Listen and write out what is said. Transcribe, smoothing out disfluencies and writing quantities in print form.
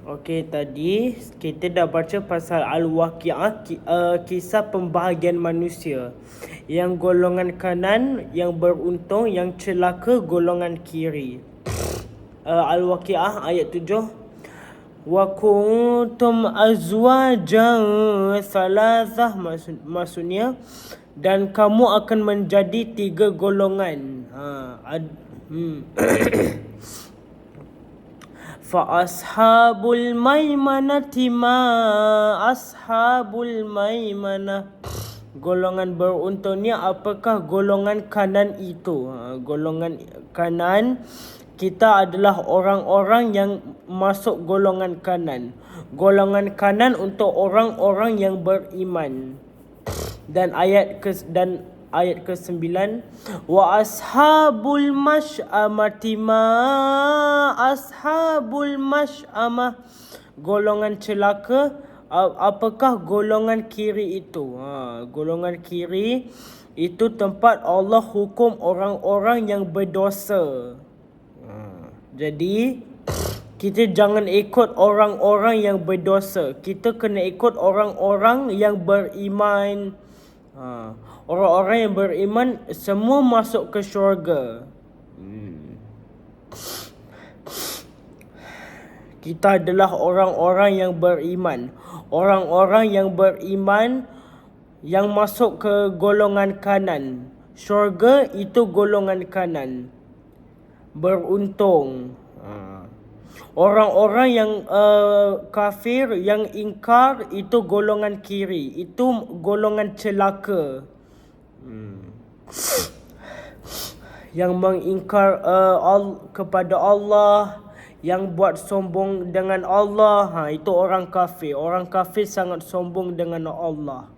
Okey, tadi kita dah baca pasal Al-Waqiah, kisah pembahagian manusia. Yang golongan kanan yang beruntung, yang celaka golongan kiri. Al-Waqiah ayat 7. Wa kuntum azwajan thalathah, maksudnya dan kamu akan menjadi 3 golongan. Fa ashabul maimanati ma ashabul maimanah. Golongan beruntung ni apakah golongan kanan itu? Golongan kanan kita adalah orang-orang yang masuk golongan kanan. Golongan kanan untuk orang-orang yang beriman. Dan ayat ke-9, wa ashabul masy'amati ma ashabul masy'amah. Golongan celaka, apakah golongan kiri itu? Golongan kiri itu tempat Allah hukum orang-orang yang berdosa. Jadi kita jangan ikut orang-orang yang berdosa. Kita kena ikut orang-orang yang beriman. Orang-orang yang beriman semua masuk ke syurga. Kita adalah orang-orang yang beriman. Orang-orang yang beriman yang masuk ke golongan kanan. Syurga itu golongan kanan. Beruntung. Orang-orang yang kafir, yang ingkar, itu golongan kiri. Itu golongan celaka. Yang mengingkar kepada Allah, yang buat sombong dengan Allah, itu orang kafir. Orang kafir sangat sombong dengan Allah.